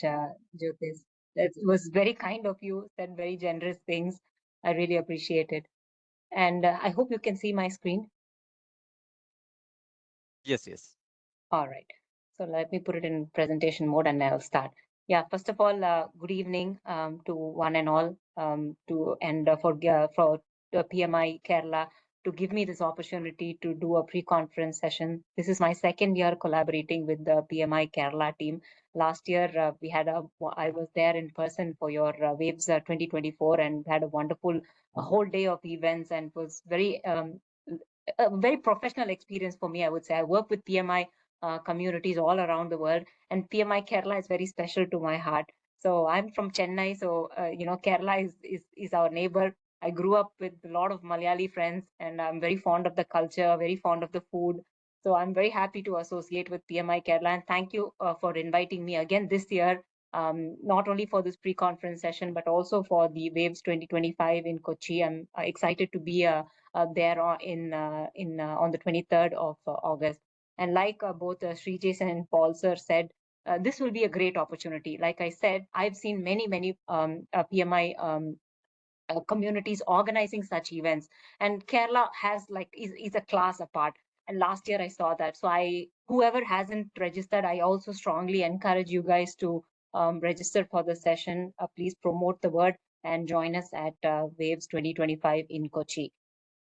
Jyotis. That was very kind of you, said very generous things. I really appreciate it. And I hope you can see my screen. Yes, yes. All right. So let me put it in presentation mode and I'll start. Yeah, first of all, good evening to one and all, for the PMI Kerala to give me this opportunity to do a pre-conference session. This is my second year collaborating with the PMI Kerala team. Last year, I was there in person for your Waves 2024 and had a wonderful a whole day of events and was a very professional experience for me, I would say. I work with PMI communities all around the world. And PMI Kerala is very special to my heart. So I'm from Chennai. So, Kerala is our neighbor. I grew up with a lot of Malayali friends and I'm very fond of the culture, very fond of the food. So I'm very happy to associate with PMI Kerala. And thank you for inviting me again this year, not only for this pre-conference session, but also for the Waves 2025 in Kochi. I'm excited to be there on the 23rd of August. And like both Sri Jason and Paul sir said, this will be a great opportunity. Like I said, I've seen many PMI communities organizing such events, and Kerala is a class apart. And last year I saw that. So whoever hasn't registered, I also strongly encourage you guys to register for the session. Please promote the word and join us at Waves 2025 in Kochi.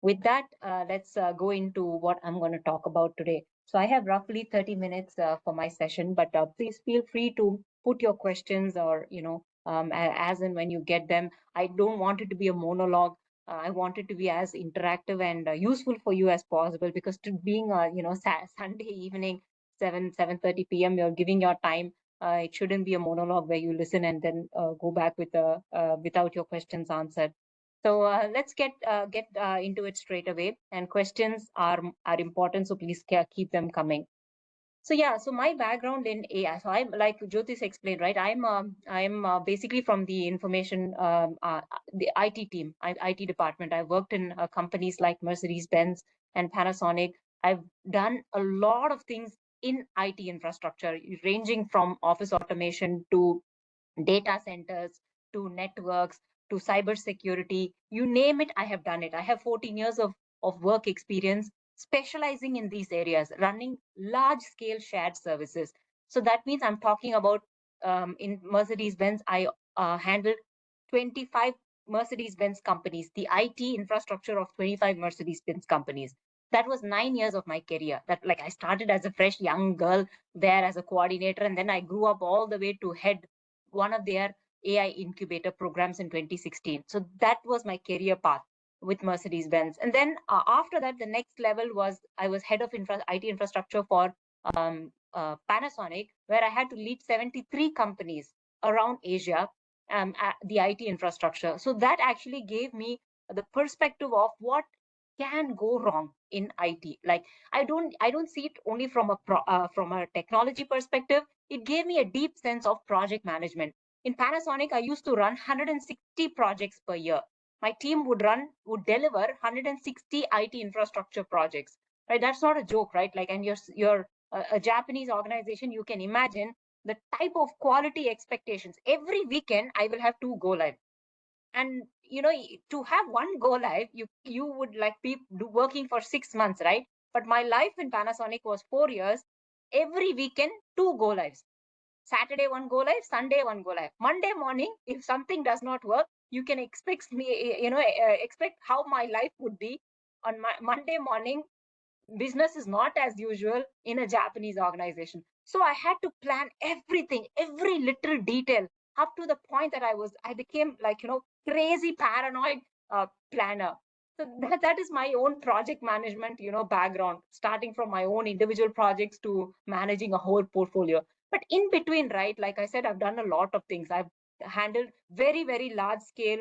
With that, let's go into what I'm going to talk about today. So I have roughly 30 minutes for my session, but please feel free to put your questions or, as and when you get them. I don't want it to be a monologue. I want it to be as interactive and useful for you as possible, because to being, Sunday evening, 7:30 p.m., you're giving your time. It shouldn't be a monologue where you listen and then go back without your questions answered. So let's get into it straight away. And questions are important, so please keep them coming. So yeah, so my background in AI. So I'm like Jyotis explained, right? I'm basically from the the IT team, IT department. I worked in companies like Mercedes-Benz and Panasonic. I've done a lot of things in IT infrastructure, ranging from office automation to data centers to networks to cybersecurity. You name it, I have done it. I have 14 years of work experience specializing in these areas, running large scale shared services. So that means I'm talking about in Mercedes Benz, I handled 25 Mercedes Benz companies, the IT infrastructure of 25 Mercedes Benz companies. That was 9 years of my career. That, like, I started as a fresh young girl there as a coordinator, and then I grew up all the way to head one of their AI incubator programs in 2016. So that was my career path with Mercedes Benz. And then after that, the next level was I was head of IT infrastructure for Panasonic, where I had to lead 73 companies around Asia, at the IT infrastructure. So that actually gave me the perspective of what can go wrong in IT. Like, I don't see it only from a technology perspective. It gave me a deep sense of project management. In Panasonic, I used to run 160 projects per year. My team would deliver 160 IT infrastructure projects. Right? That's not a joke, right? Like, and you're a Japanese organization. You can imagine the type of quality expectations. Every weekend, I will have two go live. And to have one go live, you would like be working for 6 months, right? But my life in Panasonic was 4 years. Every weekend, two go lives. Saturday one go live, Sunday one go live. Monday morning, if something does not work, you can expect how my life would be on my Monday morning. Business is not as usual in a Japanese organization. So I had to plan everything, every little detail, up to the point that I became like, crazy paranoid planner. So that is my own project management, background, starting from my own individual projects to managing a whole portfolio. But in between, right, like I said, I've done a lot of things. I've handled very, very large scale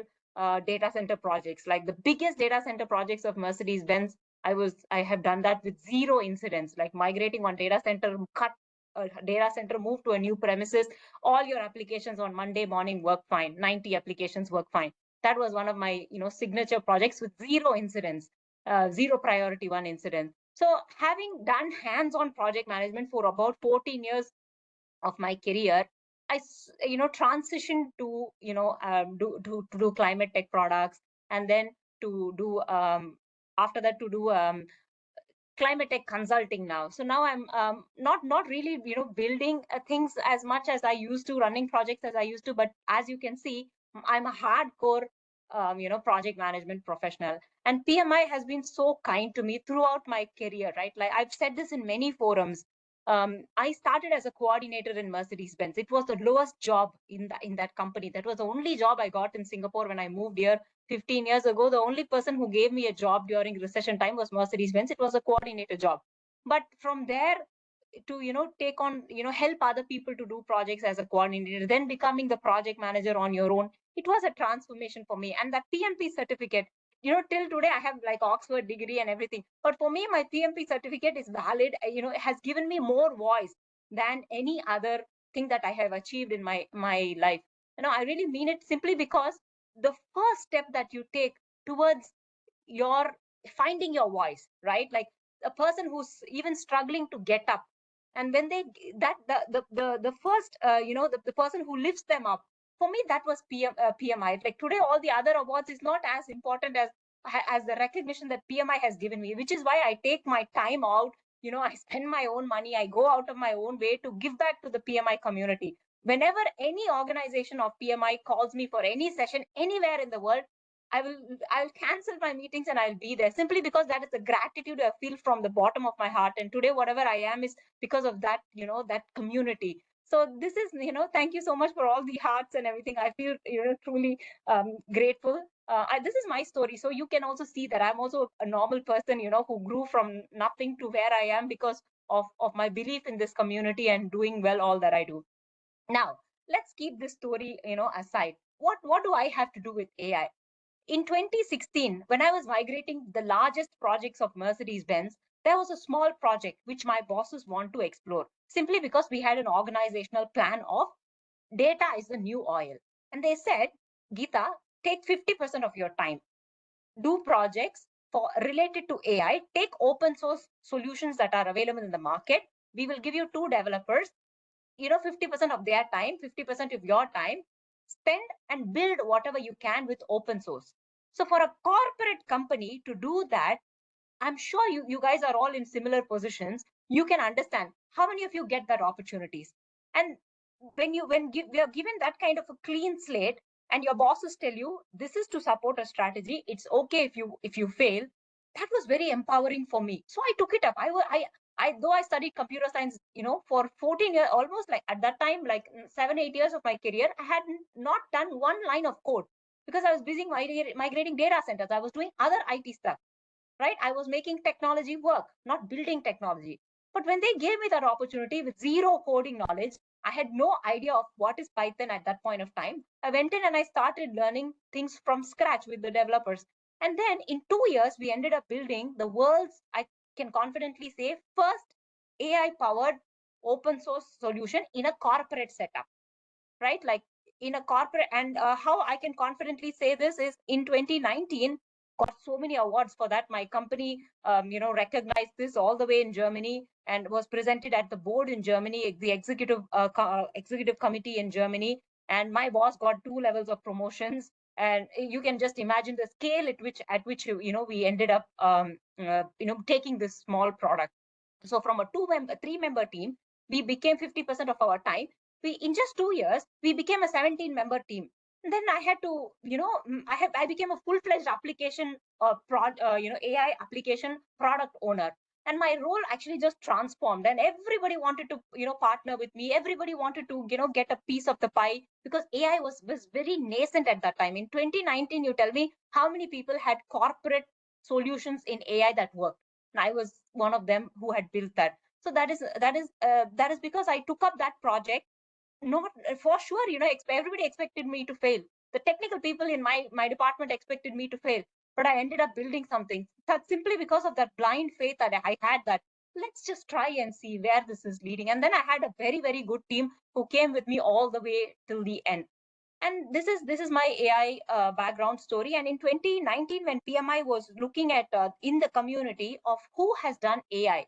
data center projects, like the biggest data center projects of Mercedes Benz. I have done that with zero incidents, like migrating one data center, cut a data center, move to a new premises. All your applications on Monday morning work fine. 90 applications work fine. That was one of my, signature projects with zero incidents, zero priority one incident. So having done hands-on project management for about 14 years of my career, I transitioned to do climate tech products, and then to do after that to do climate tech consulting now. So now I'm not really building things as much as I used to, running projects as I used to. But as you can see, I'm a hardcore project management professional, and PMI has been so kind to me throughout my career. Right, like I've said this in many forums. I started as a coordinator in Mercedes Benz. It was the lowest job in that company. That was the only job I got in Singapore when I moved here 15 years ago. The only person who gave me a job during recession time was Mercedes Benz. It was a coordinator job. But from there to take on help other people to do projects as a coordinator, then becoming the project manager on your own, it was a transformation for me. And that PMP certificate, till today I have like Oxford degree and everything, but for me my PMP certificate is valid. It has given me more voice than any other thing that I have achieved in my life. I really mean it, simply because the first step that you take towards your finding your voice, right? Like a person who's even struggling to get up, and when they that the first the person who lifts them up, for me that was PMI. Like today all the other awards is not as important as the recognition that PMI has given me, which is why I take my time out. I spend my own money, I go out of my own way to give back to the PMI community. Whenever any organization of PMI calls me for any session anywhere in the world, I'll cancel my meetings and I'll be there, simply because that is the gratitude I feel from the bottom of my heart. And today whatever I am is because of that, that community. So this is, thank you so much for all the hearts and everything. I feel, truly grateful. This is my story. So you can also see that I'm also a normal person, who grew from nothing to where I am because of my belief in this community and doing well all that I do. Now, let's keep this story, aside. What do I have to do with AI? In 2016, when I was migrating the largest projects of Mercedes-Benz, there was a small project which my bosses want to explore, simply because we had an organizational plan of data is the new oil. And they said, Geeta, take 50% of your time, do projects for related to AI, take open source solutions that are available in the market. We will give you 2 developers, 50% of their time, 50% of your time, spend and build whatever you can with open source. So for a corporate company to do that, I'm sure you guys are all in similar positions. You can understand how many of you get that opportunities. And we are given that kind of a clean slate, and your bosses tell you this is to support a strategy, it's okay if you fail, that was very empowering for me. So I took it up. I though I studied computer science, for 14 years, almost, like at that time, like 7-8 years of my career, I had not done one line of code, because I was busy migrating data centers. I was doing other IT stuff, right? I was making technology work, not building technology. But when they gave me that opportunity with zero coding knowledge, I had no idea of what is Python at that point of time. I went in and I started learning things from scratch with the developers. And then in 2 years, we ended up building the world's, I can confidently say, first AI powered open source solution in a corporate setup, right? Like in a corporate, and how I can confidently say this is in 2019, got so many awards for that. My company, recognized this all the way in Germany, and was presented at the board in Germany, the executive committee in Germany. And my boss got 2 levels of promotions. And you can just imagine the scale at which we ended up, taking this small product. So from a 3-member team, we became 50% of our time. We, in just 2 years, we became a 17-member team. And then I had to, I became a full-fledged application, AI application product owner. And my role actually just transformed, and everybody wanted to, partner with me. Everybody wanted to, get a piece of the pie, because AI was very nascent at that time. In 2019, you tell me how many people had corporate solutions in AI that worked. And I was one of them who had built that. So that is because I took up that project. Not for sure, everybody expected me to fail. The technical people in my department expected me to fail, but I ended up building something. That's simply because of that blind faith that I had, that let's just try and see where this is leading. And then I had a very, very good team who came with me all the way till the end. And this is my AI background story. And in 2019, when PMI was looking at in the community of who has done AI,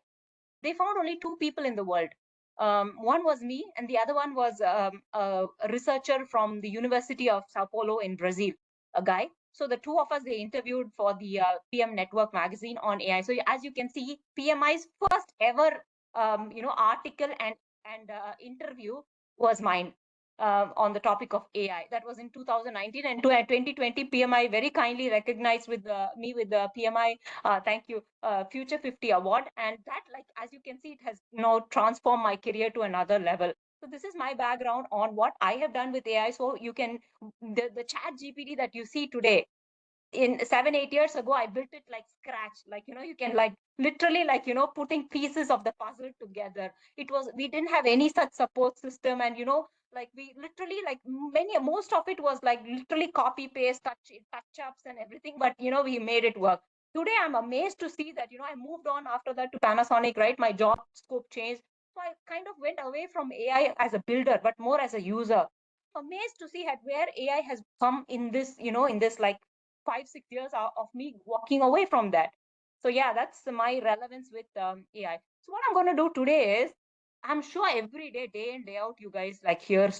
they found only 2 people in the world. One was me, and the other one was a researcher from the University of Sao Paulo in Brazil, a guy. So the two of us, they interviewed for the PM Network magazine on AI. So as you can see, PMI's first ever article and interview was mine on the topic of AI. That was in 2019, and 2020 PMI very kindly recognized with me with the PMI thank you Future 50 award, and that, like, as you can see, it has transformed my career to another level. So this is my background on what I have done with AI. So you can, the chat GPT that you see today, in 7 8 years ago, I built it like scratch. Like, you can, like, literally, like, putting pieces of the puzzle together. We didn't have any such support system, and like, we literally, like, most of it was like literally copy paste, touch ups and everything, but we made it work. Today I'm amazed to see that I moved on after that to Panasonic, right? My job scope changed, so I kind of went away from AI as a builder, but more as a user. Amazed to see at where AI has come in this, in this, like, 5 6 years of me walking away from that. So yeah, that's my relevance with AI. So what I'm going to do today is, I'm sure every day, day in day out, you guys like hear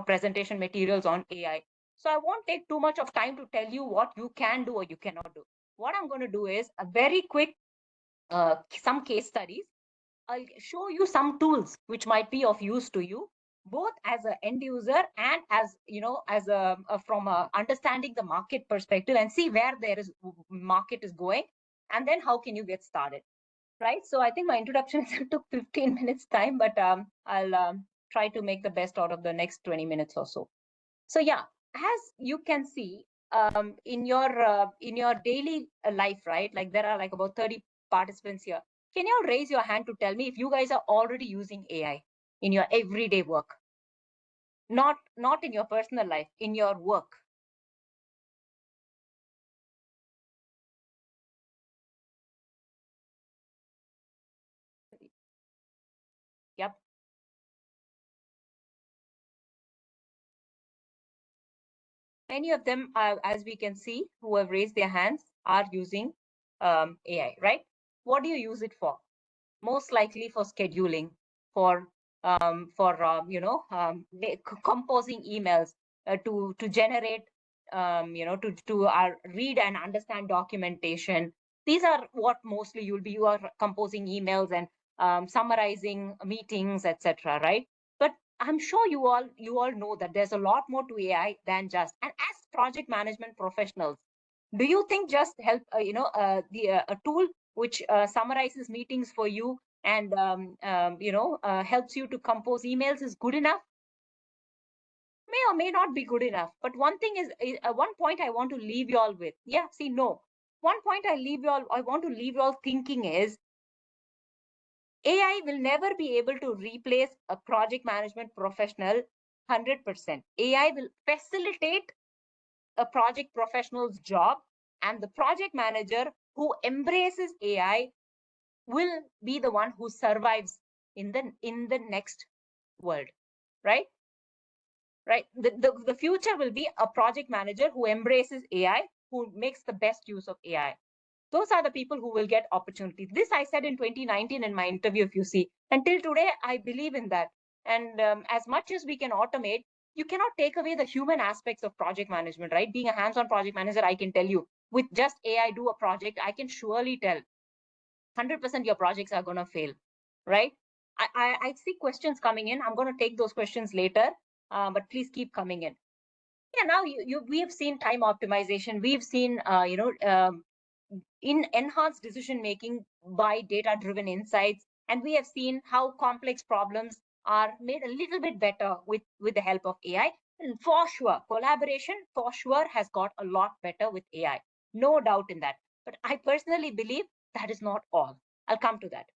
presentation materials on AI. So I won't take too much of time to tell you what you can do or you cannot do. What I'm going to do is a very quick some case studies. I'll show you some tools which might be of use to you, both as an end user and as as from understanding the market perspective, and see where there is market is going, and then how can you get started, right? So I think my introduction took 15 minutes time, but I'll try to make the best out of the next 20 minutes or so. So yeah, as you can see, in your daily life, right? Like, there are like about 30 participants here. Can you raise your hand to tell me if you guys are already using AI in your everyday work? Not in your personal life, in your work. Yep. Many of them, as we can see, who have raised their hands, are using AI, right? What do you use it for? Most likely for scheduling, for composing emails, to generate, to read and understand documentation. These are what mostly you are composing emails and summarizing meetings, etc., right? But I'm sure you all know that there's a lot more to AI than just. And as project management professionals, do you think just help the a tool which summarizes meetings for you and helps you to compose emails is good enough? May or may not be good enough. But one thing is, one point I want to leave you all with. Yeah, see, no. One point I want to leave you all thinking is, AI will never be able to replace a project management professional 100%. AI will facilitate a project professional's job, and the project manager who embraces AI will be the one who survives in the next world, right? Right. The future will be a project manager who embraces AI, who makes the best use of AI. Those are the people who will get opportunities. This I said in 2019 in my interview, if you see. Until today, I believe in that. And as much as we can automate, you cannot take away the human aspects of project management, right? Being a hands-on project manager, I can tell you, with just AI do a project, I can surely tell 100% your projects are going to fail, right? I see questions coming in. I'm going to take those questions later, but please keep coming in. Yeah, now we have seen time optimization. We've seen, in enhanced decision making by data driven insights, and we have seen how complex problems are made a little bit better with the help of AI. And for sure, collaboration for sure has got a lot better with AI, no doubt in that. But I personally believe that is not all. I'll come to that.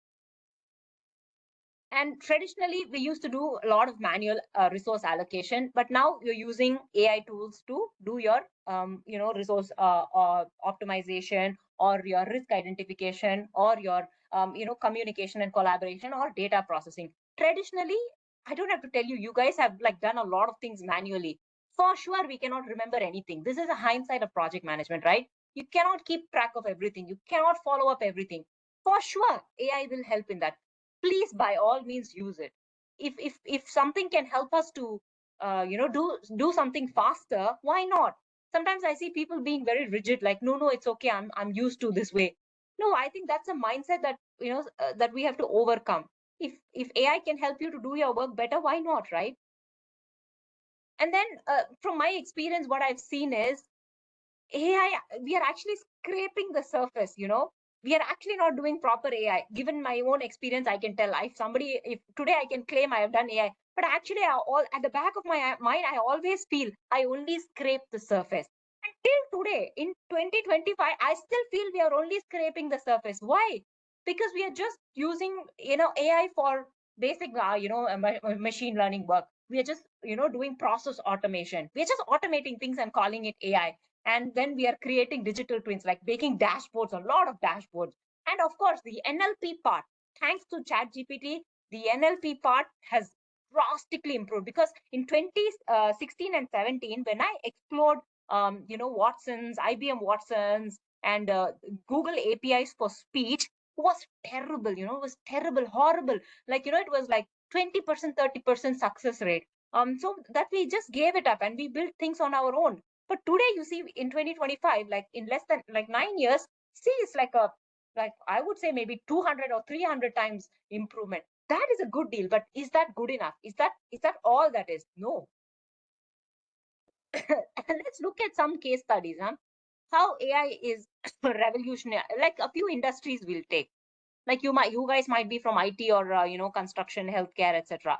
And traditionally, we used to do a lot of manual resource allocation, but now you're using AI tools to do your, resource optimization, or your risk identification, or your, communication and collaboration, or data processing. Traditionally, I don't have to tell you, you guys have like done a lot of things manually. For sure, we cannot remember anything. This is a hindsight of project management, right? You cannot keep track of everything. You cannot follow up everything. For sure, AI will help in that. Please, by all means, use it. if something can help us to do something faster, why not? Sometimes I see people being very rigid, like, no, it's okay, I'm used to this way. No, I think that's a mindset that that we have to overcome. If AI can help you to do your work better, why not, right? And then from my experience, what I've seen is AI, we are actually scraping the surface, we are actually not doing proper AI. Given my own experience, I can tell, if today I can claim I have done AI, but actually all at the back of my mind, I always feel I only scrape the surface. Until today, in 2025, I still feel we are only scraping the surface. Why? Because we are just using, AI for basic, machine learning work. We are just, doing process automation. We are just automating things and calling it AI. And then we are creating digital twins, like making dashboards, a lot of dashboards. And of course, the NLP part, thanks to ChatGPT, the NLP part has drastically improved, because in 2016 and 17, when I explored, Watson's, IBM Watson's, and Google APIs for speech, was terrible, was terrible, horrible. Like, it was like 20%, 30% success rate. So that we just gave it up and we built things on our own. But today, you see, in 2025, like in less than like 9 years, see, it's like I would say maybe 200 or 300 times improvement. That is a good deal, but is that good enough? Is that all that is? No. And let's look at some case studies, huh? How AI is revolutionary. Like a few industries will take. Like you guys might be from IT or construction, healthcare, etc.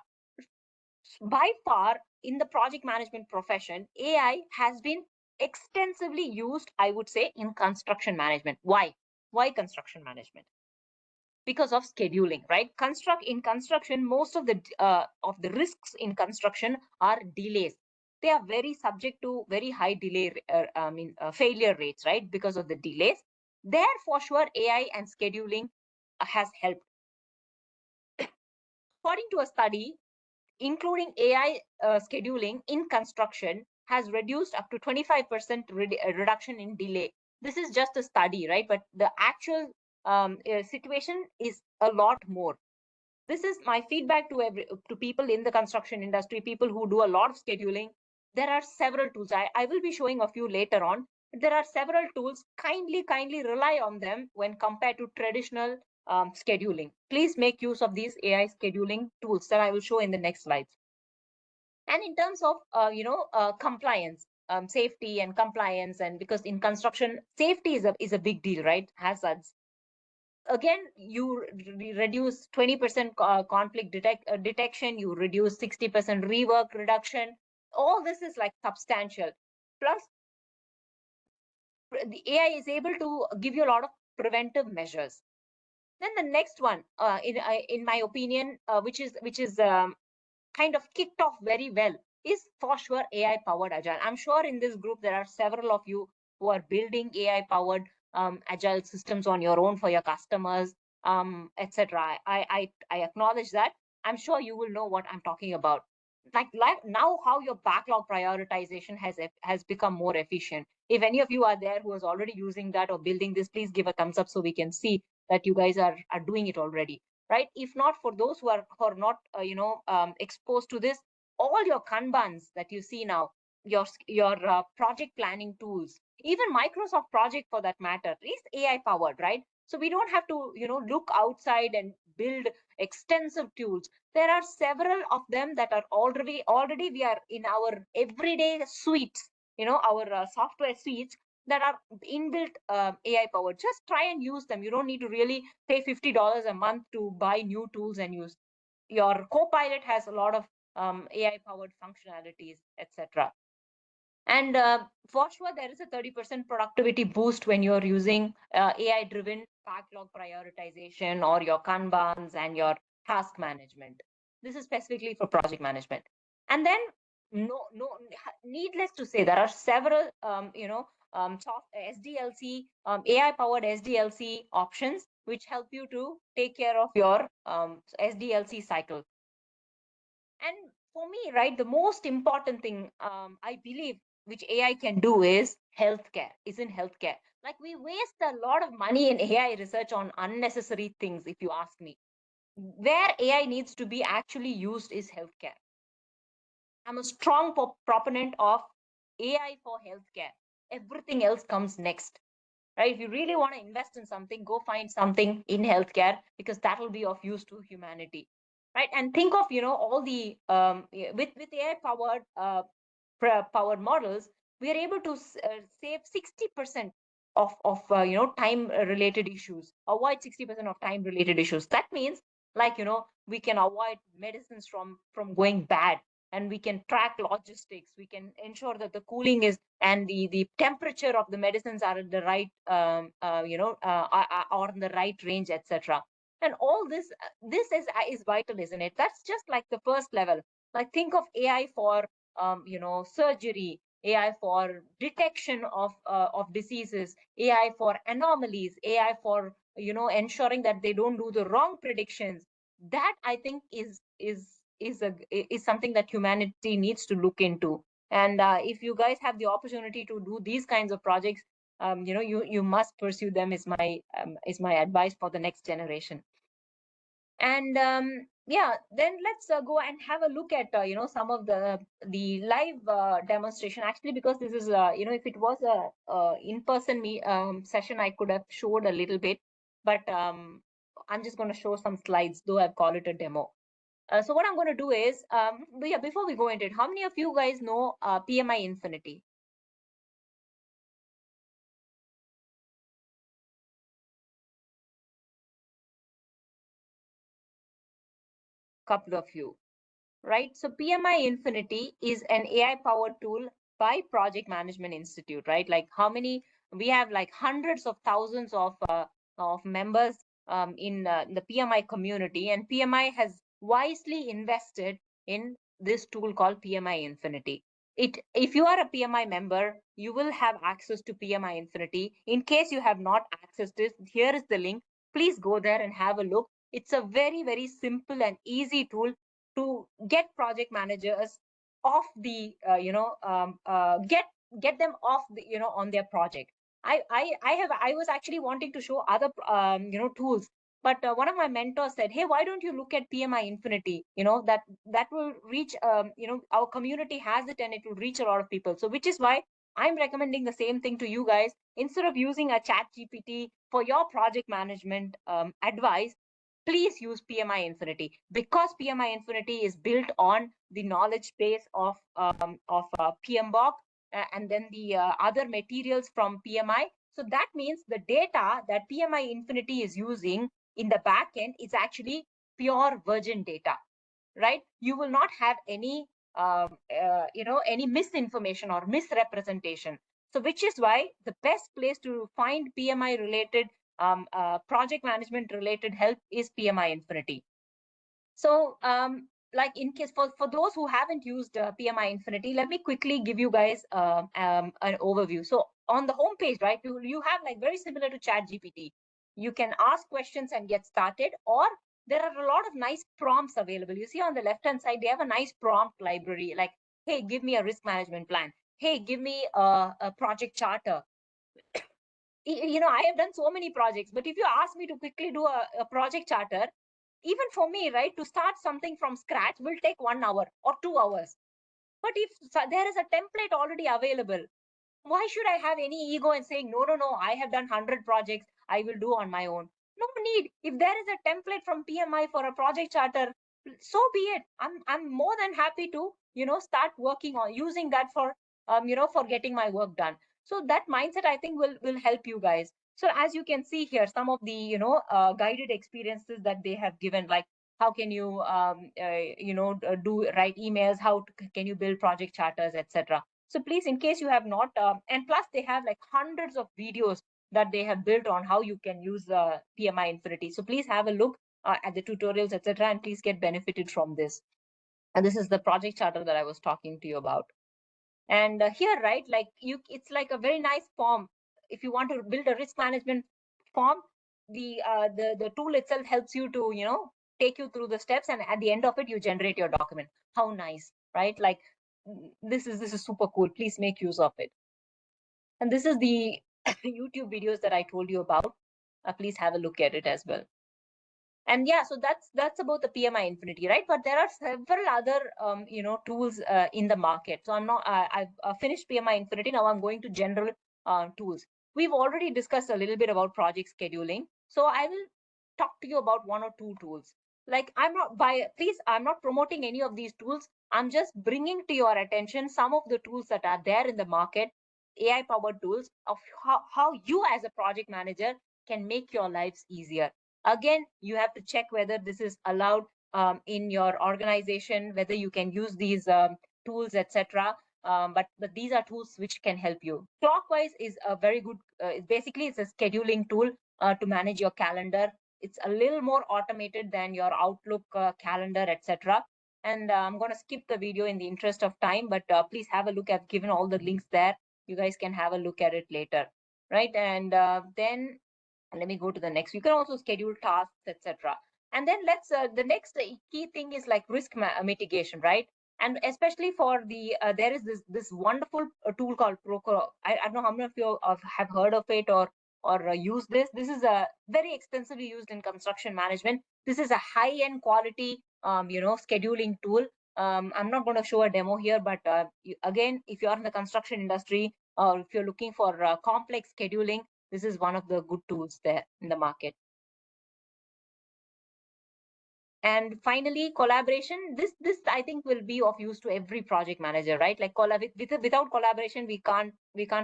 By far, in the project management profession, AI has been extensively used, I would say, in construction management. Why construction management? Because of scheduling, right? In construction, most of the risks in construction are delays. They are very subject to very high delay, failure rates, right? Because of the delays. There, for sure, AI and scheduling has helped. According to a study, including AI scheduling in construction has reduced up to 25% reduction in delay. This is just a study, right? But the actual situation is a lot more. This is my feedback to people in the construction industry, people who do a lot of scheduling. There are several tools. I will be showing a few later on. There are several tools. Kindly rely on them when compared to traditional scheduling. Please make use of these AI scheduling tools that I will show in the next slides. And in terms of compliance, safety and compliance, and because in construction, safety is a big deal, right? Hazards. Again, you reduce 20% conflict detection, you reduce 60% rework reduction. All this is like substantial. Plus, the AI is able to give you a lot of preventive measures. Then the next one, in my opinion, which is kind of kicked off very well, is for sure AI powered agile. I'm sure in this group there are several of you who are building AI powered agile systems on your own for your customers, etc. I acknowledge that. I'm sure you will know what I'm talking about. Like now, how your backlog prioritization has become more efficient. If any of you are there who is already using that or building this, please give a thumbs up so we can see that you guys are doing it already, right? If not, for those who are not exposed to this, all your kanbans that you see now, your project planning tools, even Microsoft Project for that matter, is AI powered, right? So we don't have to look outside and build extensive tools. There are several of them that are already we are in our everyday suites, our software suites, that are inbuilt AI powered. Just try and use them. You don't need to really pay $50 a month to buy new tools and use. Your Copilot has a lot of AI powered functionalities, etc. And for sure, there is a 30% productivity boost when you're using AI driven backlog prioritization or your Kanbans and your task management. This is specifically for project management. And then, no, needless to say, there are several, SDLC, AI powered SDLC options which help you to take care of your SDLC cycle. And for me, right, the most important thing, I believe, which AI can do is in healthcare. Like, we waste a lot of money in AI research on unnecessary things, if you ask me. where AI needs to be actually used is healthcare. I'm a strong proponent of AI for healthcare. Everything else comes next, right? If you really want to invest in something, go find something in healthcare because that will be of use to humanity, right? And think of, all the with AI powered powered models, we are able to save 60% of time related issues, avoid 60% of time related issues. That means, like, we can avoid medicines from going bad, and we can track logistics, we can ensure that the cooling is and the temperature of the medicines are in the right are in the right range, etc. And all this is vital, isn't it? That's just like the first level. Like, think of AI for surgery, AI for detection of diseases, AI for anomalies, AI for ensuring that they don't do the wrong predictions. That, I think, is something that humanity needs to look into. And if you guys have the opportunity to do these kinds of projects, you must pursue them. Is my advice for the next generation. And yeah, then let's go and have a look at some of the live demonstration, actually, because this is if it was a in-person session, I could have showed a little bit, but I'm just going to show some slides, though I've called it a demo. So what I'm going to do is, yeah, before we go into it, how many of you guys know PMI Infinity? Couple of you, right? So PMI Infinity is an AI powered tool by Project Management Institute, right? Like, how many? We have like hundreds of thousands of members in the PMI community, and PMI has wisely invested in this tool called PMI Infinity. If you are a PMI member, you will have access to PMI Infinity. In case you have not accessed it, here is the link. Please go there and have a look. It's a very, very simple and easy tool to get project managers off the get them off the on their project. I was actually wanting to show other tools, but one of my mentors said, hey, why don't you look at PMI Infinity? That will reach our community has it, and it will reach a lot of people. So which is why I'm recommending the same thing to you guys. Instead of using a chat GPT for your project management advice, please use PMI Infinity, because PMI Infinity is built on the knowledge base of PMBOK, and then the other materials from PMI. So that means the data that PMI Infinity is using in the backend is actually pure virgin data, right? You will not have any misinformation or misrepresentation. So which is why the best place to find PMI related project management related help is PMI Infinity. So like, in case for those who haven't used PMI Infinity, let me quickly give you guys an overview. So on the home page, right, you have, like, very similar to Chat GPT. You can ask questions and get started, or there are a lot of nice prompts available. You see on the left hand side, they have a nice prompt library, like, hey, give me a risk management plan. Hey, give me a project charter. I have done so many projects, but if you ask me to quickly do a project charter, even for me, right, to start something from scratch will take 1 hour or 2 hours. But if there is a template already available, why should I have any ego and saying, no, no, no, I have done 100 projects, I will do on my own? No need. If there is a template from PMI for a project charter, so be it. I'm more than happy to, start working on using that for getting my work done. So that mindset, I think, will help you guys. So as you can see here, some of the, guided experiences that they have given, like, how can you, do write emails, can you build project charters, etc. So please, in case you have not, and plus they have like hundreds of videos that they have built on how you can use PMI Infinity. So please have a look at the tutorials, etc., and please get benefited from this. And this is the project charter that I was talking to you about. And here, right, like, it's like a very nice form. If you want to build a risk management form, the tool itself helps you to take you through the steps, and at the end of it, you generate your document. How nice, right? Like, this is super cool. Please make use of it. And this is the YouTube videos that I told you about. Please have a look at it as well. And yeah, so that's about the PMI Infinity, right? But there are several other tools in the market. So I've finished PMI Infinity. Now I'm going to general tools. We've already discussed a little bit about project scheduling. So I will talk to you about one or two tools. Like I'm not promoting any of these tools. I'm just bringing to your attention some of the tools that are there in the market, AI powered tools of how you as a project manager can make your lives easier. Again, you have to check whether this is allowed in your organization, whether you can use these tools, etc. But these are tools which can help you. Clockwise is a very good. Basically, it's a scheduling tool to manage your calendar. It's a little more automated than your Outlook calendar, etc. And I'm going to skip the video in the interest of time, but please have a look. I've given all the links there. You guys can have a look at it later, right? And then let me go to the next. You can also schedule tasks, etc. And then the next key thing is like risk mitigation, right? And especially for there is this wonderful tool called Procore. I don't know how many of you have heard of it or use this. This is a very extensively used in construction management. This is a high-end quality scheduling tool. I'm not going to show a demo here, but again, if you're in the construction industry or if you're looking for complex scheduling, this is one of the good tools there in the market. And finally, collaboration. This I think will be of use to every project manager, right? Like without collaboration, we can't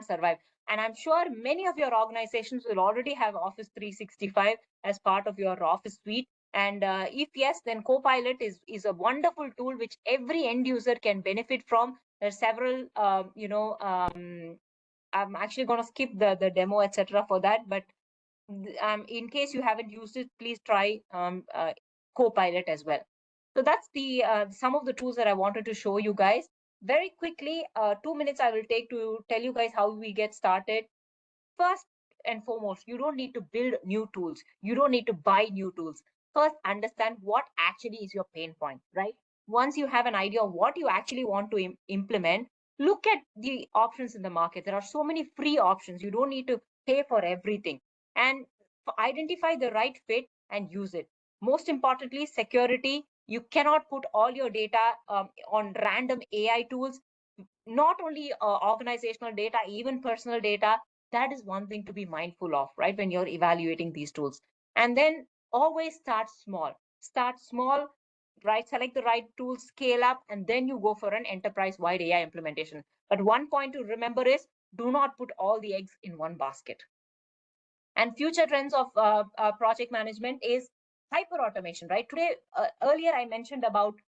survive. And I'm sure many of your organizations will already have Office 365 as part of your Office suite. And if yes, then Copilot is a wonderful tool which every end user can benefit from. There's several, I'm actually going to skip the demo, etc. for that, but in case you haven't used it, please try Copilot as well. So that's the some of the tools that I wanted to show you guys. Very quickly, 2 minutes I will take to tell you guys how we get started. First and foremost, you don't need to build new tools. You don't need to buy new tools. First, understand what actually is your pain point, right? Once you have an idea of what you actually want to implement, look at the options in the market. There are so many free options. You don't need to pay for everything. And identify the right fit and use it. Most importantly, security. You cannot put all your data on random AI tools, not only organizational data, even personal data. That is one thing to be mindful of, right, when you're evaluating these tools. And then always start small, right? Select the right tool, scale up, and then you go for an enterprise-wide AI implementation. But one point to remember is, do not put all the eggs in one basket. And future trends of project management is hyper automation, right? Today, earlier I mentioned about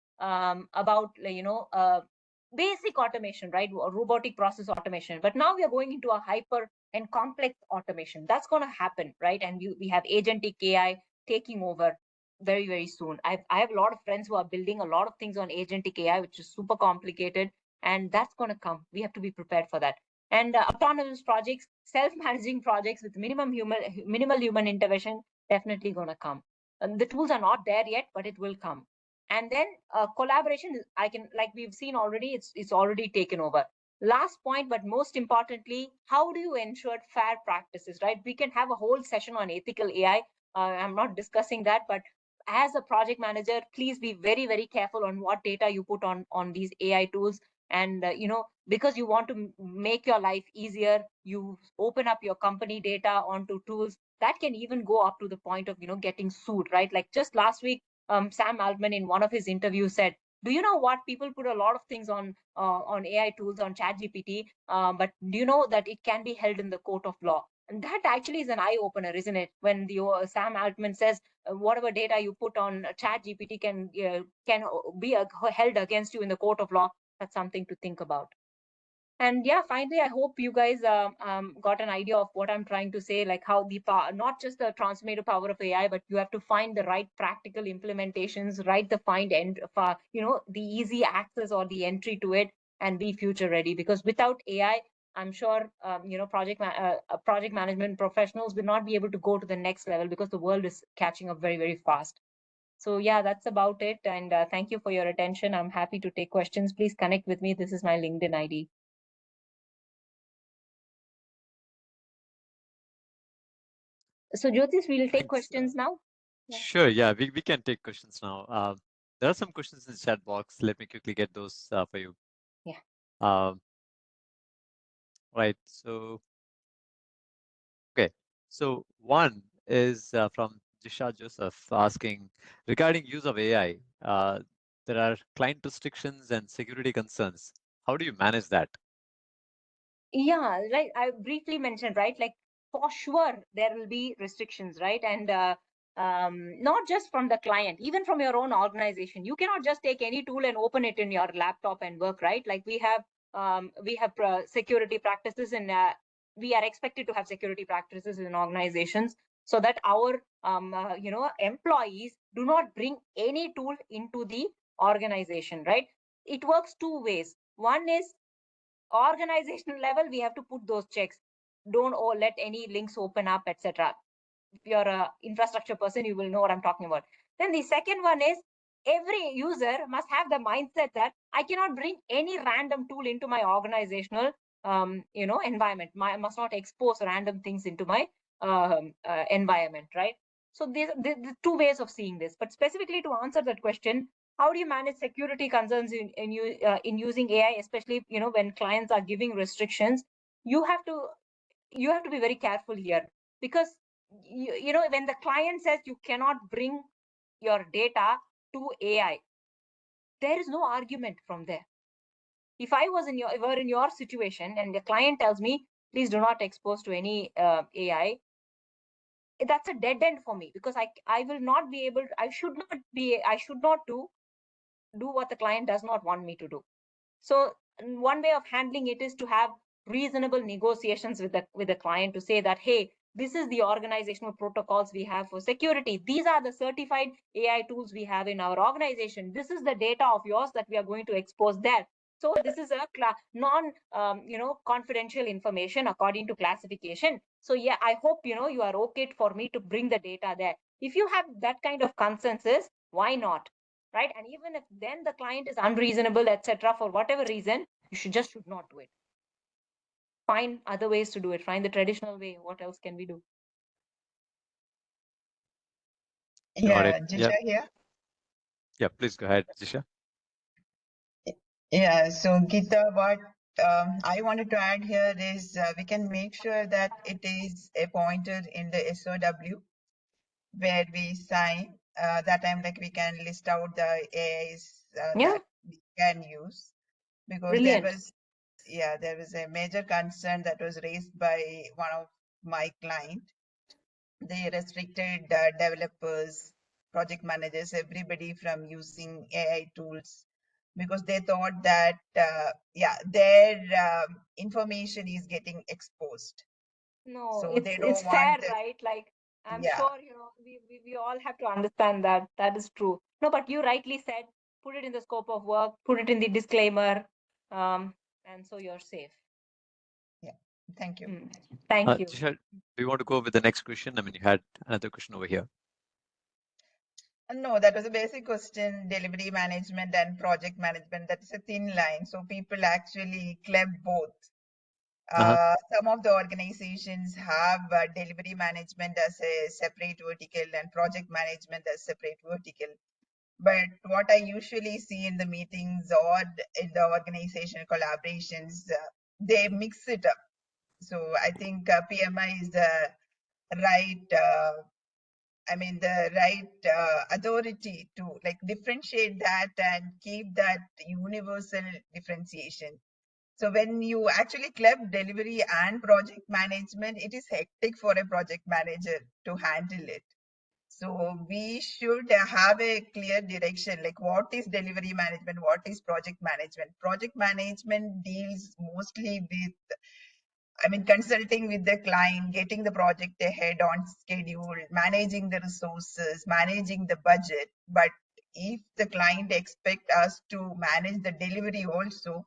basic automation, right? Robotic process automation. But now we are going into a hyper and complex automation. That's going to happen, right? And we have agentic AI taking over very, very soon. I have a lot of friends who are building a lot of things on agentic AI, which is super complicated, and that's going to come. We have to be prepared for that. And autonomous projects, self-managing projects with minimal human intervention, definitely going to come. The tools are not there yet, but it will come. And then collaboration, like we've seen already, it's already taken over. Last point, but most importantly, how do you ensure fair practices, right? We can have a whole session on ethical AI. I'm not discussing that, but as a project manager, please be very, very careful on what data you put on these AI tools. And because you want to make your life easier, you open up your company data onto tools that can even go up to the point of getting sued, right? Like just last week, Sam Altman in one of his interviews said, do you know what, people put a lot of things on AI tools on ChatGPT, but do you know that it can be held in the court of law? And that actually is an eye opener, isn't it? When the Sam Altman says whatever data you put on ChatGPT can be held against you in the court of law. That's something to think about. And yeah, finally, I hope you guys got an idea of what I'm trying to say, like how the power, not just the transformative power of AI, but you have to find the right practical implementations, right? The find end, the easy access or the entry to it, and be future ready. Because without AI, I'm sure project management professionals will not be able to go to the next level because the world is catching up very, very fast. So yeah, that's about it. And thank you for your attention. I'm happy to take questions. Please connect with me. This is my LinkedIn ID. So Jyotish, we'll take questions now. Yeah. Sure. Yeah, we can take questions now. There are some questions in the chat box. Let me quickly get those for you. Yeah. Um, right. So, okay. So one is from Jisha Joseph asking regarding use of AI. There are client restrictions and security concerns. How do you manage that? Yeah, right. I briefly mentioned, right? Like for sure there will be restrictions, right? And not just from the client, even from your own organization. You cannot just take any tool and open it in your laptop and work, right? Like we have security practices, and we are expected to have security practices in organizations so that our employees do not bring any tool into the organization, right? It works two ways. One is organizational level, we have to put those checks. Don't let any links open up, etc. If you're a infrastructure person, you will know what I'm talking about. Then the second one is every user must have the mindset that I cannot bring any random tool into my organizational environment. I must not expose random things into my environment, right? So these the two ways of seeing this. But specifically to answer that question, how do you manage security concerns in using AI, especially when clients are giving restrictions? You have to be very careful here, because when the client says you cannot bring your data to AI, there is no argument from there. If I was in your were in your situation and the client tells me please do not expose to any AI, that's a dead end for me, because I will not be able to, I should not do what the client does not want me to do. So one way of handling it is to have reasonable negotiations with the client to say that, hey, this is the organizational protocols we have for security. These are the certified AI tools we have in our organization. This is the data of yours that we are going to expose there. So this is a non confidential information according to classification. So yeah, I hope you are okay for me to bring the data there. If you have that kind of consensus, why not? Right? And even if then the client is unreasonable, etc., for whatever reason, you should not do it. Find other ways to do it. Find the traditional way. What else can we do? Got it. Yeah, Yeah. Jisha here. Yeah. Please go ahead, Jisha. Yeah, so Gita, what I wanted to add here is we can make sure that it is a pointer in the SOW where we sign. That time, like we can list out the AIs Yeah, that we can use, because brilliant. there was a major concern that was raised by one of my client. They restricted developers, project managers, everybody from using AI tools, because they thought that their information is getting exposed. No, So they it's don't want fair, right? Like I'm yeah. sure we all have to understand that that is true. No, but you rightly said, put it in the scope of work, put it in the disclaimer, and so you're safe. Yeah. Thank you. Thank you. Jisha, do you want to go with the next question? I mean, you had another question over here. No, that was a basic question. Delivery management and project management, that is a thin line. So people actually club both. Some of the organizations have delivery management as a separate vertical and project management as separate vertical. But what I usually see in the meetings or in the organizational collaborations, they mix it up. So I think PMI is the right, the right authority to like differentiate that and keep that universal differentiation. So when you actually club delivery and project management, it is hectic for a project manager to handle it. So we should have a clear direction, like what is delivery management, what is project management. Project management deals mostly with, consulting with the client, getting the project ahead on schedule, managing the resources, managing the budget. But if the client expect us to manage the delivery also,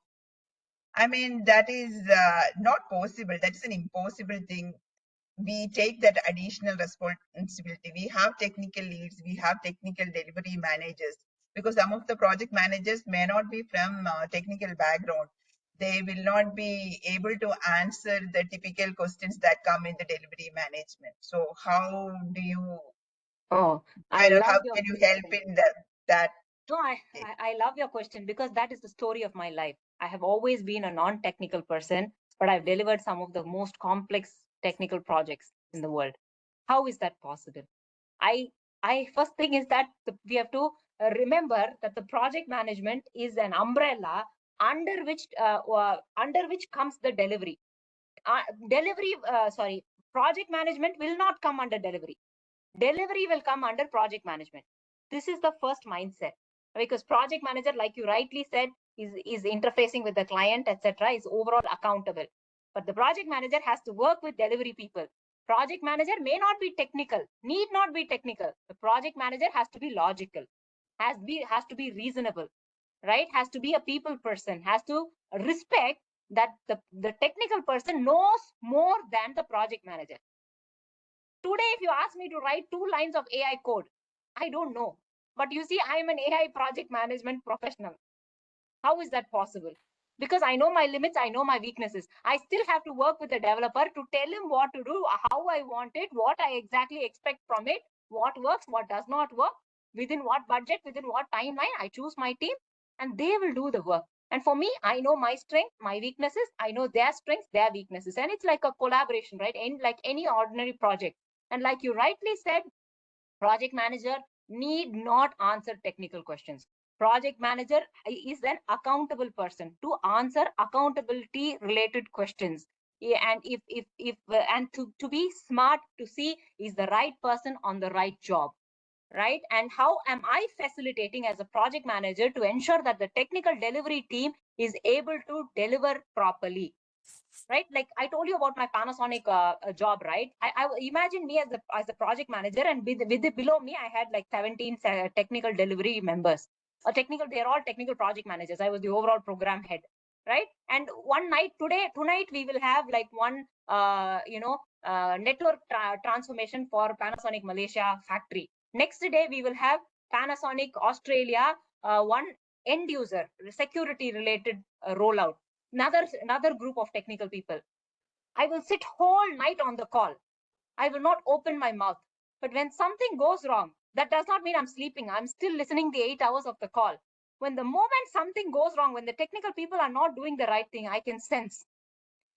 that is not possible. That is an impossible thing. We take that additional responsibility. We have technical leads, we have technical delivery managers, because some of the project managers may not be from technical background. They will not be able to answer the typical questions that come in the delivery management. So how do you Oh, I Kind of love how your can you help question. in that No, I love your question because that is the story of my life. I have always been a non-technical person, but I've delivered some of the most complex technical projects in the world. How is that possible? I first thing is that we have to remember that the project management is an umbrella under which comes the delivery. Project management will not come under delivery. Delivery will come under project management. This is the first mindset, because project manager, like you rightly said, is interfacing with the client, etc., is overall accountable. But the project manager has to work with delivery people. Project manager may not be technical, need not be technical. The project manager has to be logical, has to be reasonable, right? Has to be a people person, has to respect that the technical person knows more than the project manager. Today, if you ask me to write 2 lines of AI code, I don't know. But you see, I am an AI project management professional. How is that possible? Because I know my limits, I know my weaknesses. I still have to work with the developer to tell him what to do, how I want it, what I exactly expect from it, what works, what does not work, within what budget, within what timeline. I choose my team and they will do the work. And for me, I know my strength, my weaknesses, I know their strengths, their weaknesses. And it's like a collaboration, right? Like any ordinary project. And like you rightly said, project manager need not answer technical questions. Project manager is an accountable person to answer accountability related questions. And to be smart, to see is the right person on the right job, right? And how am I facilitating as a project manager to ensure that the technical delivery team is able to deliver properly? Right? Like I told you about my Panasonic job, right? I imagine me as a project manager, and below me, I had like 17 technical delivery members. They're all technical project managers. I was the overall program head, right? And tonight we will have like one, network transformation for Panasonic Malaysia factory. Next day we will have Panasonic Australia, one end user security related rollout. Another group of technical people. I will sit whole night on the call. I will not open my mouth. But when something goes wrong, that does not mean I'm sleeping. I'm still listening the 8 hours of the call. When the moment something goes wrong, when the technical people are not doing the right thing, I can sense.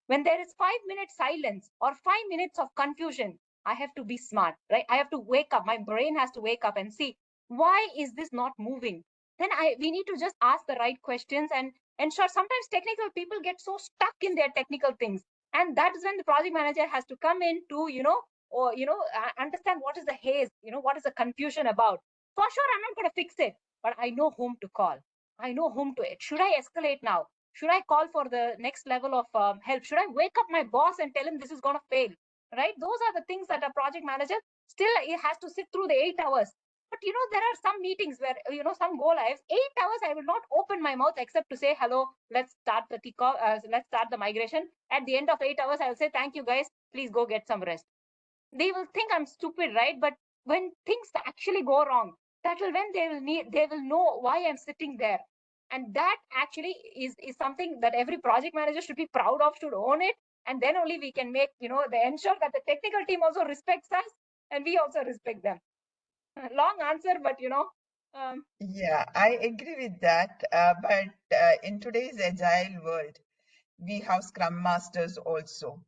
When there is 5 minute silence or 5 minutes of confusion, I have to be smart, right? I have to wake up. My brain has to wake up and see, why is this not moving? Then we need to just ask the right questions and ensure. Sometimes technical people get so stuck in their technical things. And that is when the project manager has to come in to, understand what is the haze, what is the confusion about. For sure, I'm not going to fix it, but I know whom to call. I know whom to, should I escalate now? Should I call for the next level of help? Should I wake up my boss and tell him this is going to fail? Right? Those are the things that a project manager still has to sit through the 8 hours. But there are some meetings where some go lives. 8 hours, I will not open my mouth except to say hello. Let's start the kickoff. Let's start the migration. At the end of 8 hours, I will say thank you guys. Please go get some rest. They will think I'm stupid, right? But when things actually go wrong, that will when they will know why I'm sitting there. And that actually is something that every project manager should be proud of, should own it. And then only we can make, they ensure that the technical team also respects us and we also respect them. Long answer, but Yeah, I agree with that. But in today's agile world, we have Scrum Masters also.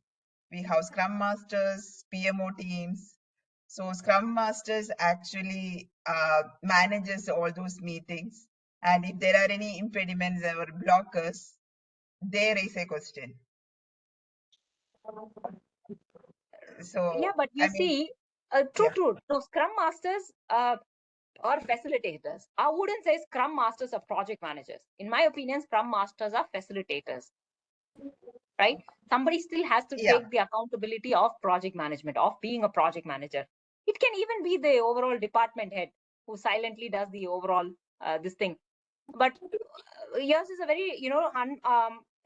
We have Scrum Masters, PMO teams. So Scrum Masters actually manages all those meetings. And if there are any impediments or blockers, they raise a question. So, yeah, but you I mean, see, true. So Scrum Masters or facilitators. I wouldn't say Scrum Masters are project managers. In my opinion, Scrum Masters are facilitators. Right? Somebody still has to yeah, take the accountability of project management, of being a project manager. It can even be the overall department head who silently does the overall this thing. But yours is a very,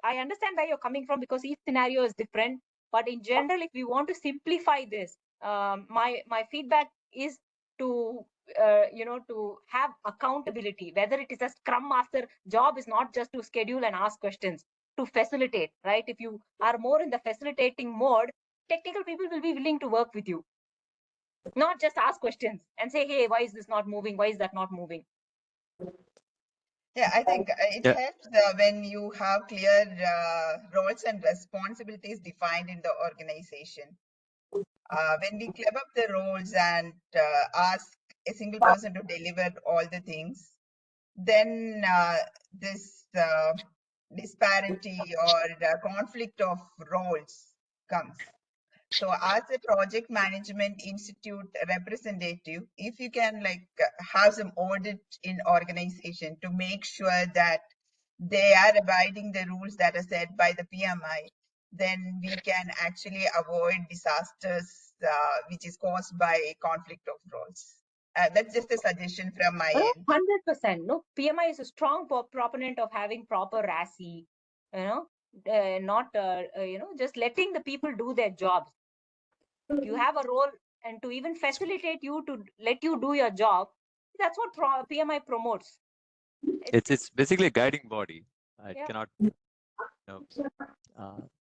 I understand where you're coming from because each scenario is different. But in general, if we want to simplify this, my feedback is to to have accountability. Whether it is a Scrum Master job is not just to schedule and ask questions, to facilitate, right? If you are more in the facilitating mode, technical people will be willing to work with you. Not just ask questions and say, hey, why is this not moving? Why is that not moving? Yeah, I think it Yeah. helps when you have clear roles and responsibilities defined in the organization. When we club up the roles and ask a single person to deliver all the things, then this disparity or conflict of roles comes. So as a project management institute representative, if you can have some audit in organization to make sure that they are abiding the rules that are set by the PMI, then we can actually avoid disasters which is caused by conflict of roles. That's just a suggestion from my end. 100%. No, PMI is a strong proponent of having proper RASI, not, just letting the people do their jobs. You have a role, and to even facilitate you to let you do your job, that's what PMI promotes. It's basically a guiding body. It Yeah. cannot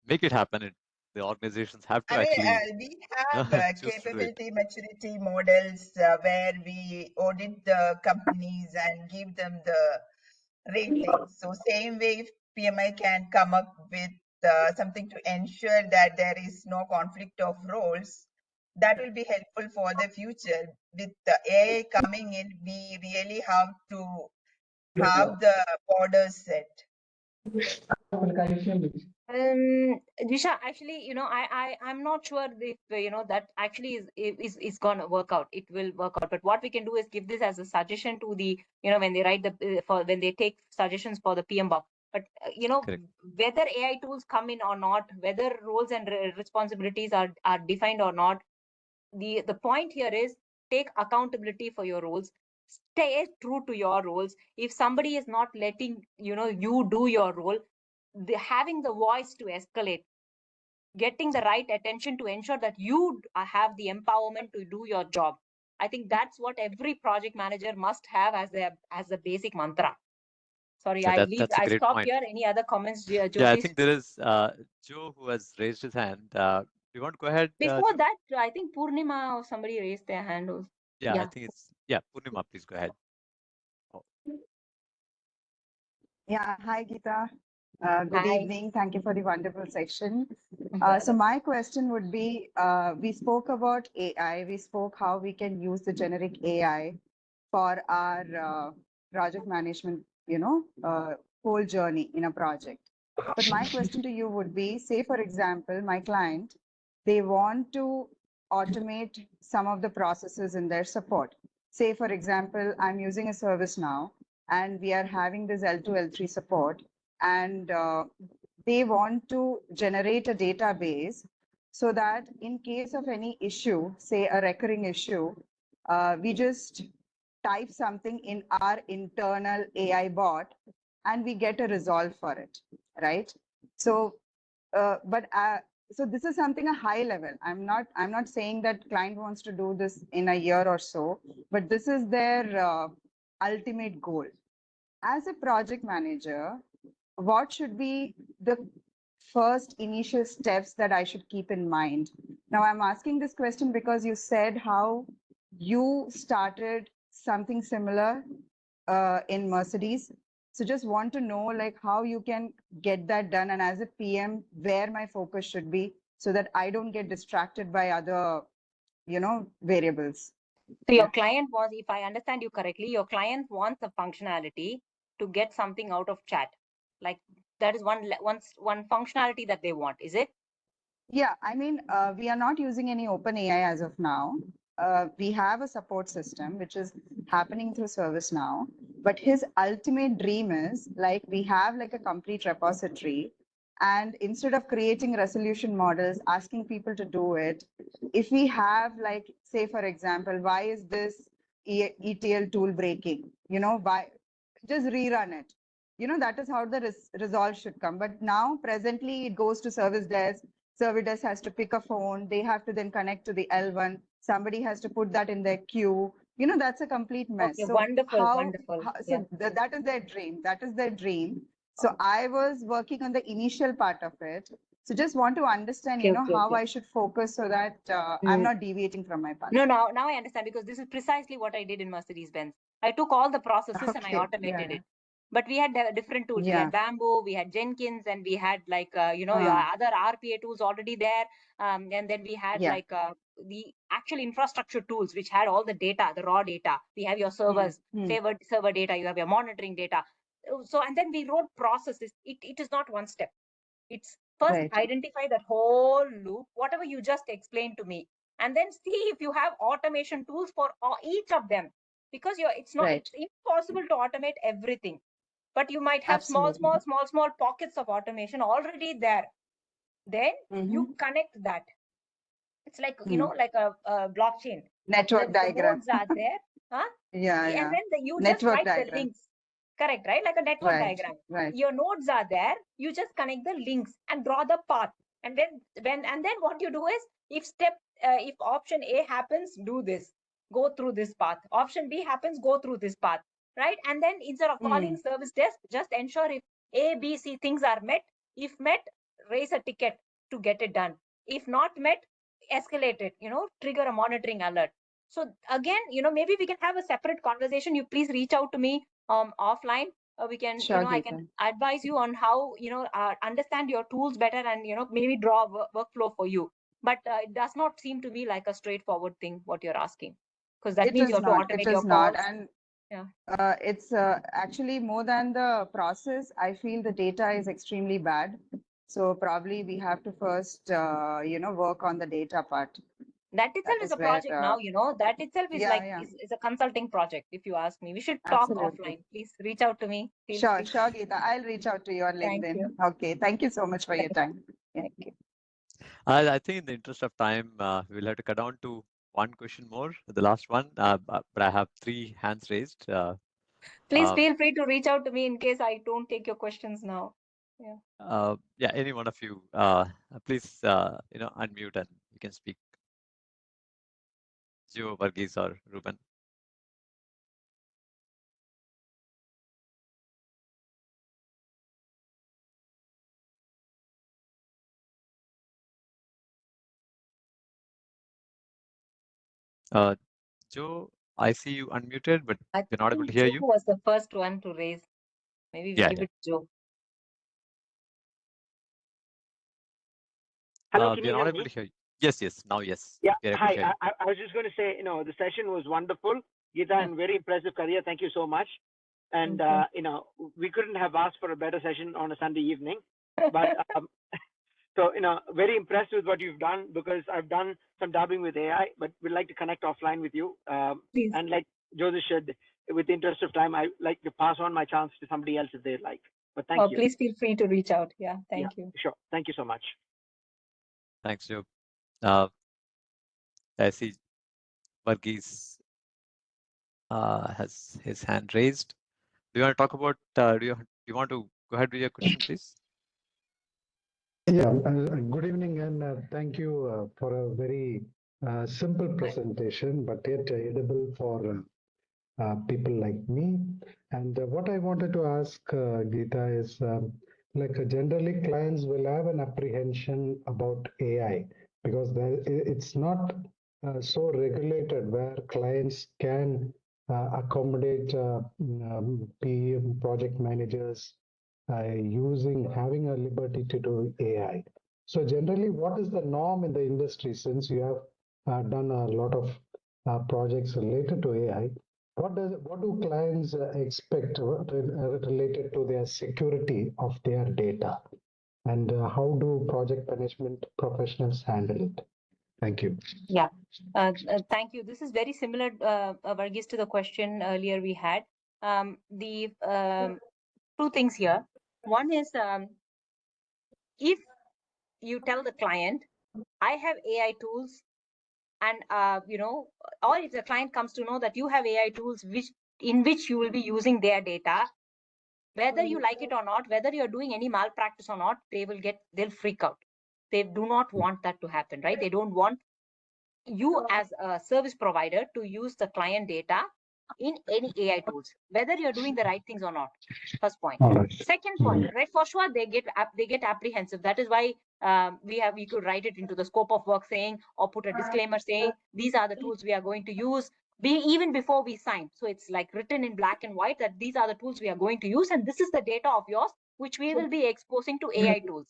make it happen. The organizations have to I mean, actually we have choose to do it. capability maturity models where we audit the companies and give them the ratings. So same way, if PMI can come up with something to ensure that there is no conflict of roles, that will be helpful for the future. With the AI coming in, we really have to have the borders set. Disha, actually, I'm not sure if that actually is gonna work out. It will work out, but what we can do is give this as a suggestion to the when they write the when they take suggestions for the PM BOK. But Correct. whether AI tools come in or not, whether roles and responsibilities are defined or not, the point here is take accountability for your roles. Stay true to your roles. If somebody is not letting you do your role, having the voice to escalate, getting the right attention to ensure that you have the empowerment to do your job. I think that's what every project manager must have as a basic mantra. Sorry, Yeah, that's a I great stop point. here. Any other comments, Jyotish? Yeah, I think there is Joe who has raised his hand. Do you want to go ahead, Before Joe? that, I think Purnima or somebody raised their hand. Yeah, I Yeah. think it's Purnima, please go ahead. Oh, Yeah, hi Geeta. Good Hi. evening. Thank you for the wonderful section. Mhm. So my question would be, we spoke about AI. We spoke how we can use the generic AI for our project management, whole journey in a project. But my question to you would be, say for example, my client, they want to automate some of the processes in their support. Say for example, I'm using a service now and we are having this L2, L3 support, and they want to generate a database so that in case of any issue, say a recurring issue, we just type something in our internal AI bot and we get a resolve for it, right? So, so this is something a high level. I'm not saying that client wants to do this in a year or so, but this is their ultimate goal. As a project manager, what should be the first initial steps that I should keep in mind? Now, I'm asking this question because you said how you started something similar in Mercedes. So just want to know like how you can get that done, and as a PM, where my focus should be so that I don't get distracted by other, variables. So your client wants, if I understand you correctly, your client wants a functionality to get something out of chat. Like that is one functionality that they want, is it? Yeah, I mean, we are not using any open AI as of now. We have a support system which is happening through ServiceNow, but his ultimate dream is like we have like a complete repository, and instead of creating resolution models, asking people to do it, if we have like, say for example, why is this ETL tool breaking? Why? Just rerun it. That is how the resolve should come. But now presently it goes to service desk. Service desk has to pick a phone. They have to then connect to the L1. Somebody has to put that in their queue. That's a complete mess. Okay, So wonderful, wonderful. that is their dream. That is their dream. So I was working on the initial part of it. So just want to understand, Okay, you know, okay, how okay. I should focus so that I'm Mm. not deviating from my path. No, now I understand, because this is precisely what I did in Mercedes-Benz. I took all the processes and I Okay, automated yeah, it. But we had different tools. We yeah, had Bamboo, we had Jenkins, and we had like your uh, other RPA tools already there. And then we had yeah. like the actual infrastructure tools, which had all the data, the raw data. We have your servers, favored server data. You have your monitoring data. So, and then we wrote processes. It is not one step. It's first Right. identify that whole loop, whatever you just explained to me, and then see if you have automation tools for each of them, because it's Right. impossible to automate everything, but you might have small pockets of automation already there. Then you connect that. It's like like a blockchain. Network The diagram. nodes are there, huh? Yeah, And yeah. then you just Network write the diagram. links. Correct, right? Like a network Right, diagram. right. Your nodes are there. You just connect the links and draw the path. And then what you do is, if option A happens, do this. Go through this path. Option B happens, go through this path. Right? And then instead of calling service desk, just ensure if A, B, C things are met. If met, raise a ticket to get it done. If not met, escalate it. Trigger a monitoring alert. So again, maybe we can have a separate conversation. You please reach out to me offline. We can, Sure, I can Geeta. advise you on how, understand your tools better, and, maybe draw a workflow for you. But it does not seem to be like a straightforward thing, what you're asking, because that It means you is have to not. automate It your is not. calls. And Yeah. it's actually more than the process. I feel the data is extremely bad. So probably we have to first, work on the data part. That itself That is is a where, project now, that itself is yeah, like, yeah, is a consulting project, if you ask me. We should talk absolutely. offline. Please reach out to me. Feel Sure, free. sure, Geeta. I'll reach out to you on Thank LinkedIn. you. Okay. Thank you so much for your time. Yeah. Thank you. I think in the interest of time, we'll have to cut down to one question more, the last one. But I have 3 hands raised. Please Um, feel free to reach out to me in case I don't take your questions now. Yeah. yeah, any one of you, please, unmute and you can speak. Joe, Varghese, or Ruben. Joe, I see you unmuted, but I we're not able to think hear Joe you. was the first one to raise. Maybe we Yeah, give yeah. it to Joe. Hello, can We are you not hear able me? to hear you. Yes, now yes. Yeah, We are able to hi. hear you. I was just going to say, the session was wonderful. Geeta, and very impressive career. Thank you so much. And, we couldn't have asked for a better session on a Sunday evening. But, so, very impressed with what you've done, because I've done some dabbling with AI, but we'd like to connect offline with you. Please. And like Joseph said, with the interest of time, I like to pass on my chance to somebody else if they'd like. But thank you. Please feel free to reach out. Yeah, thank you. Sure. Thank you so much. Thanks, Joe. I see Varghese has his hand raised. Do you want to talk about, do you want to go ahead with your question, please? Yeah, good evening, and thank you for a very simple presentation, but yet edible for people like me. And what I wanted to ask Geeta is, generally clients will have an apprehension about AI because it's not so regulated where clients can accommodate PM project managers having a liberty to do AI. So generally, what is the norm in the industry, since you have done a lot of projects related to AI? What do clients expect related to their security of their data, and how do project management professionals handle it? Thank you. Yeah, thank you. This is very similar, Varghese, to the question earlier we had. The two things here. One is, if you tell the client, I have AI tools, and or if the client comes to know that you have AI tools in which you will be using their data, whether you like it or not, whether you're doing any malpractice or not, they'll freak out. They do not want that to happen, right? They don't want you as a service provider to use the client data in any AI tools, whether you're doing the right things or not. First point. All right. Second point, right? For sure, they get apprehensive. That is why we could write it into the scope of work saying, or put a disclaimer saying these are the tools we are going to use. Even before we sign, so it's like written in black and white that these are the tools we are going to use, and this is the data of yours which we will be exposing to AI tools.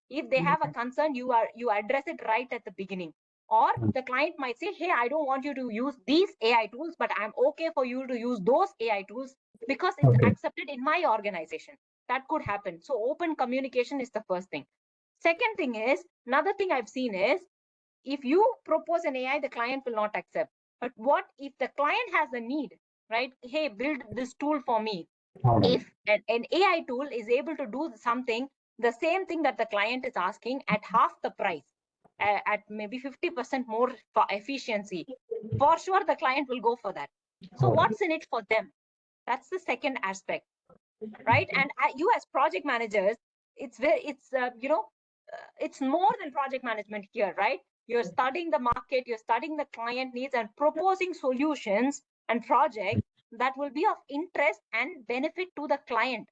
If they have a concern, you address it right at the beginning. Or the client might say, hey, I don't want you to use these AI tools, but I'm okay for you to use those AI tools because it's accepted in my organization. That could happen. So open communication is the first thing. Second thing is, another thing I've seen is, if you propose an AI, the client will not accept. But what if the client has a need, right? Hey, build this tool for me. If an AI tool is able to do something, the same thing that the client is asking at half the price, at maybe 50% more for efficiency, for sure the client will go for that. So what's in it for them? That's the second aspect, right? And you as project managers, it's more than project management here, right? You're studying the market, you're studying the client needs and proposing solutions and projects that will be of interest and benefit to the client.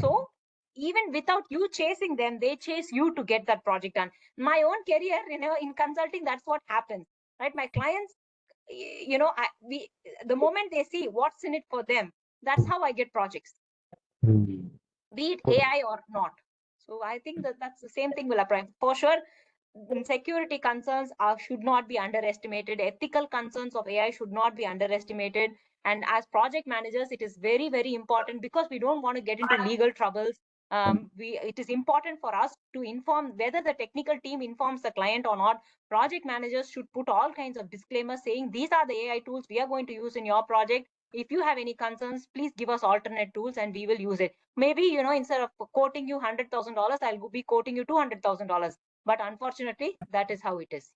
So even without you chasing them, they chase you to get that project done. My own career, in consulting, that's what happens, right? My clients, the moment they see what's in it for them, that's how I get projects, be it AI or not. So I think that's the same thing will apply. For sure, security concerns should not be underestimated. Ethical concerns of AI should not be underestimated. And as project managers, it is very, very important, because we don't want to get into legal troubles. It is important for us to inform, whether the technical team informs the client or not. Project managers should put all kinds of disclaimers saying these are the AI tools we are going to use in your project. If you have any concerns, please give us alternate tools and we will use it. Maybe, instead of quoting you $100,000, I'll be quoting you $200,000. But unfortunately, that is how it is.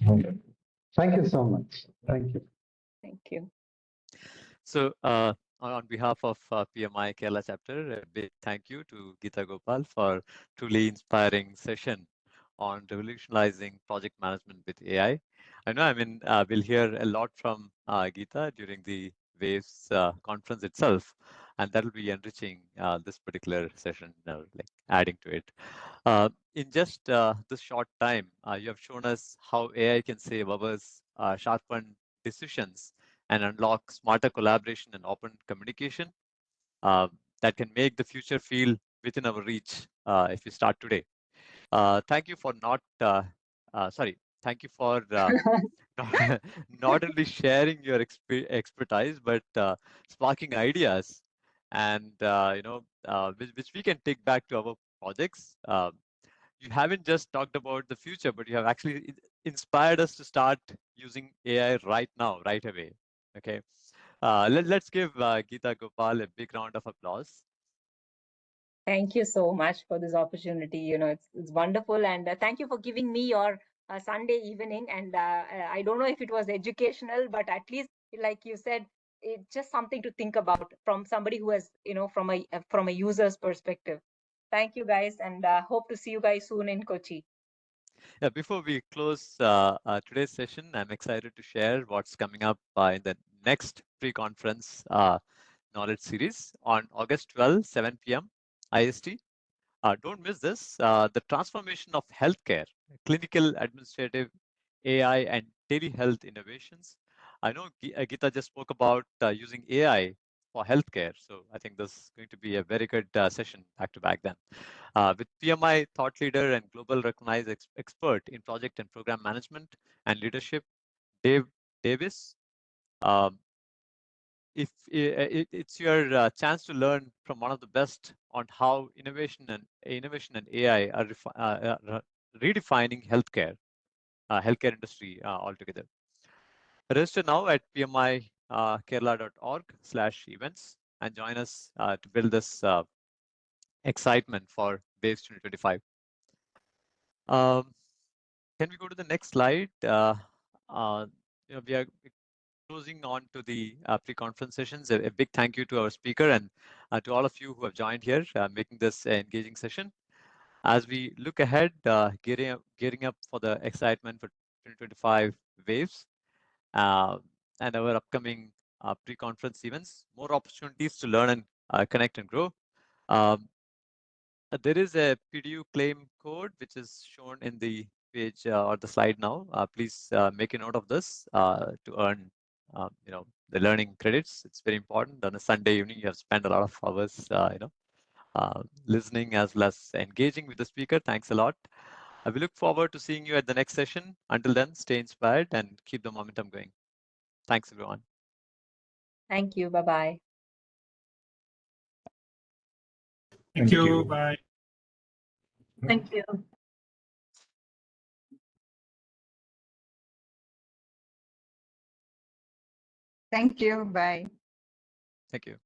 Thank you so much. Thank you. Thank you. So on behalf of PMI Kerala chapter, a big thank you to Geeta Gopal for truly inspiring session on revolutionizing project management with AI. I know, we'll hear a lot from Geeta during the Waves conference itself, and that will be enriching this particular session, like adding to it. In just this short time, you have shown us how AI can save hours, sharpen decisions, and unlock smarter collaboration and open communication that can make the future feel within our reach if we start today. Thank you for thank you for not only sharing your expertise, but sparking ideas and which we can take back to our projects. You haven't just talked about the future, but you have actually inspired us to start using AI right now, right away. Okay. Let's give Geeta Gopal a big round of applause. Thank you so much for this opportunity. It's wonderful. And thank you for giving me your Sunday evening. And I don't know if it was educational, but at least, like you said, it's just something to think about from somebody who has, from a user's perspective. Thank you, guys. And hope to see you guys soon in Kochi. Yeah, before we close today's session, I'm excited to share what's coming up in the next pre-conference knowledge series on August 12, 7 p.m. IST. Don't miss this. The transformation of healthcare, clinical, administrative, AI, and telehealth innovations. I know Geeta just spoke about using AI for healthcare. So I think this is going to be a very good session back to back then. With PMI thought leader and global recognized expert in project and program management and leadership, Dave Davis. If it's your chance to learn from one of the best on how innovation and AI are redefining healthcare industry altogether. Register now at pmikerala.org/events and join us to build this excitement for Waves 2025. Can we go to the next slide? We are closing on to the pre-conference sessions. A big thank you to our speaker and to all of you who have joined here, making this an engaging session. As we look ahead, gearing up for the excitement for 2025 Waves and our upcoming pre-conference events, more opportunities to learn and connect and grow. There is a PDU claim code which is shown in the page or the slide now. Please make a note of this to earn, the learning credits. It's very important. On a Sunday evening, you have spent a lot of hours, listening as well as engaging with the speaker. Thanks a lot. We look forward to seeing you at the next session. Until then, stay inspired and keep the momentum going. Thanks, everyone. Thank you. Bye-bye. Thank you. Bye. Thank you. Thank you. Bye. Thank you.